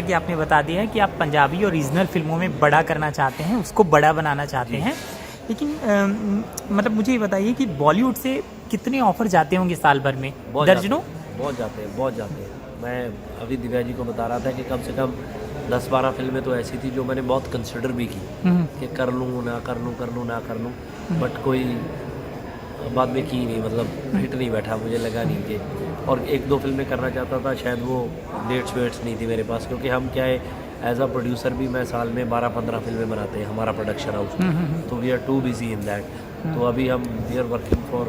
कि आपने बता दिया है कि आप पंजाबी और रीजनल फिल्मों में बड़ा करना चाहते हैं, उसको बड़ा बनाना चाहते हैं, लेकिन मतलब मुझे ये बताइए कि बॉलीवुड से कितने ऑफर जाते होंगे साल भर में? दर्जनों? बहुत जाते हैं, बहुत जाते हैं। मैं अभी दिव्या जी को बता रहा था कि कम से कम 10-12 फिल्में तो ऐसी थी जो मैंने बहुत कंसिडर भी की कि कर लूँ ना कर लूँ, कर लूँ ना कर लूँ, बट कोई बाद में की नहीं, मतलब हिट नहीं बैठा, मुझे लगा नहीं कि। और 1-2 फिल्में करना चाहता था, शायद वो डेट्स वेट्स नहीं थी मेरे पास, क्योंकि हम क्या है एज अ प्रोड्यूसर भी मैं साल में 12-15 फिल्में बनाते हैं हमारा प्रोडक्शन हाउस, तो we are too busy in that. तो अभी हम we are working for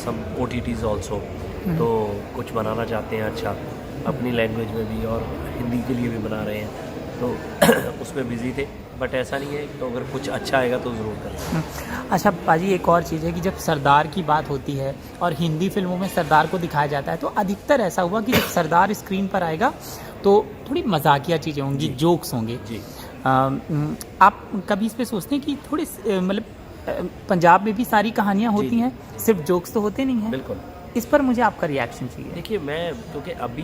some OTTs also, तो कुछ बनाना चाहते हैं अच्छा अपनी लैंग्वेज में भी और हिंदी के लिए भी बना रहे हैं, तो उसमें बिज़ी थे। बट ऐसा नहीं है, तो अगर कुछ अच्छा आएगा तो ज़रूर करें। अच्छा पाजी, एक और चीज़ है कि जब सरदार की बात होती है और हिंदी फिल्मों में सरदार को दिखाया जाता है, तो अधिकतर ऐसा हुआ कि जब सरदार स्क्रीन पर आएगा तो थोड़ी मजाकिया चीज़ें होंगी, जोक्स होंगे जी। आप कभी इस पे सोचते हैं कि थोड़ी मतलब पंजाब में भी सारी कहानियाँ होती हैं, सिर्फ जोक्स तो होते नहीं हैं? बिल्कुल। इस पर मुझे आपका रिएक्शन चाहिए। देखिए, मैं क्योंकि अभी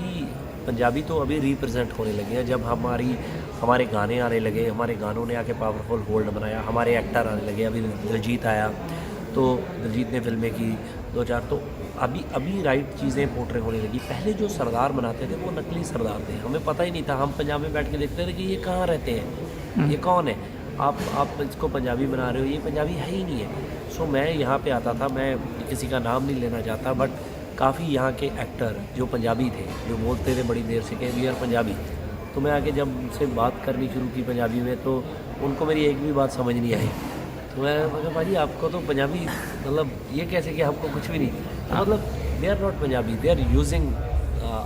पंजाबी तो अभी रिप्रेजेंट होने लगे हैं, जब हमारे गाने आने लगे, हमारे गानों ने आके पावरफुल होल्ड बनाया, हमारे एक्टर आने लगे, अभी दिलजीत आया, तो दिलजीत ने फिल्में की 2-4, तो अभी राइट चीज़ें पोर्ट्रे होने लगी। पहले जो सरदार बनाते थे वो नकली सरदार थे, हमें पता ही नहीं था, हम पंजाब में बैठ के देखते थे कि ये कहाँ रहते हैं, ये कौन है, आप इसको पंजाबी बना रहे हो, ये पंजाबी है ही नहीं है। सो मैं यहाँ पे आता था, मैं किसी का नाम नहीं लेना चाहता, बट काफ़ी यहाँ के एक्टर जो पंजाबी थे, जो बोलते थे बड़ी देर से कि वी आर पंजाबी, तो मैं आके जब उनसे बात करनी शुरू की पंजाबी में, तो उनको मेरी एक भी बात समझ नहीं आई। तो मैं कहा भाजी आपको तो पंजाबी मतलब ये कैसे कि हमको कुछ भी नहीं, मतलब they are not Punjabi, they are using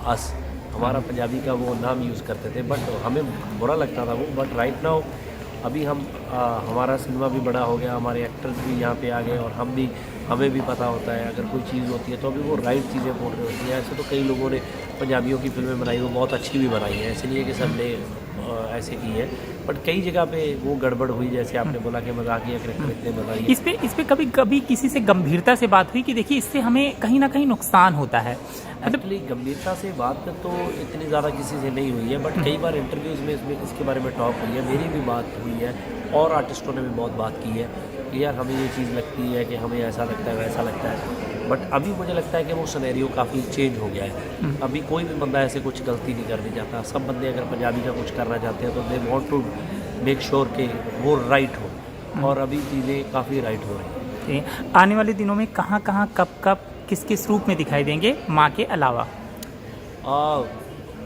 us, हमारा पंजाबी का वो नाम यूज़ करते थे, बट हमें बुरा लगता था वो। बट राइट नाउ अभी हमारा सिनेमा भी बड़ा हो गया, हमारे एक्टर्स भी यहाँ पे आ गए, और हमें भी पता होता है अगर कोई चीज़ होती है तो अभी वो राइट चीज़ें बोल रही होती हैं। ऐसे तो कई लोगों ने पंजाबियों की फिल्में बनाई, वो बहुत अच्छी भी बनाई है, ऐसे नहीं है कि सब ने ऐसे की है, बट कई जगह पे वो गड़बड़ हुई, जैसे आपने बोला कि मजाकिया करैक्टर इतने बनाइए। इस पे कभी कभी किसी से गंभीरता से बात हुई कि देखिए इससे हमें कहीं ना कहीं नुकसान होता है? एक्चुअली गंभीरता से बात तो इतनी ज़्यादा किसी से नहीं हुई है, बट कई बार इंटरव्यूज़ में इसके बारे में टॉक हुई है, मेरी भी बात हुई है, और आर्टिस्टों ने भी बहुत बात की है कि यार हमें ये चीज़ लगती है कि हमें ऐसा लगता है वैसा लगता है। बट अभी मुझे लगता है कि वो सिनेरियो काफ़ी चेंज हो गया है, अभी कोई भी बंदा ऐसे कुछ गलती नहीं करने चाहता। सब बंदे अगर पंजाबी का कुछ करना चाहते हैं तो they want to make sure कि वो राइट हो, और अभी चीज़ें काफ़ी राइट हो रही हैं। आने वाले दिनों में कहाँ कहाँ कब किस किस रूप में दिखाई देंगे माँ के अलावा?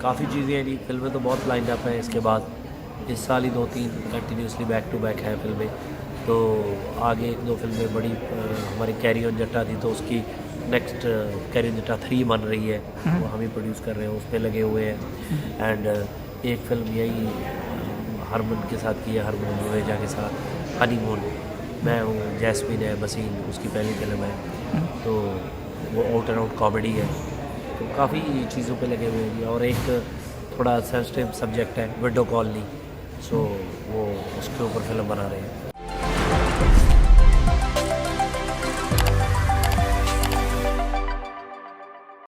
काफ़ी चीज़ें हैं जी, फिल्में तो बहुत लाइन अप हैं इसके बाद, इस साल ही 2-3 कंटिन्यूसली बैक टू बैक हैं फिल्में, तो आगे 1-2 फिल्में बड़ी हमारी कैरी ऑन जट्टा थी, तो उसकी नेक्स्ट कैरी ऑन जट्टा 3 बन रही है, वो हम ही प्रोड्यूस कर रहे हैं, उस पर लगे हुए हैं। एंड एक फिल्म यही हरमन के साथ की है, हरमन रवेजा के साथ, हनीमून, मैं हूँ, जैस्मिन है, बसीन उसकी पहली फिल्म है, तो वो आउट एंड आउट कॉमेडी है, तो काफ़ी चीज़ों पे लगे हुए हैं। और एक थोड़ा सेंसिटिव सब्जेक्ट है, विडो कॉलोनी, सो वो उसके ऊपर फिल्म बना रहे हैं।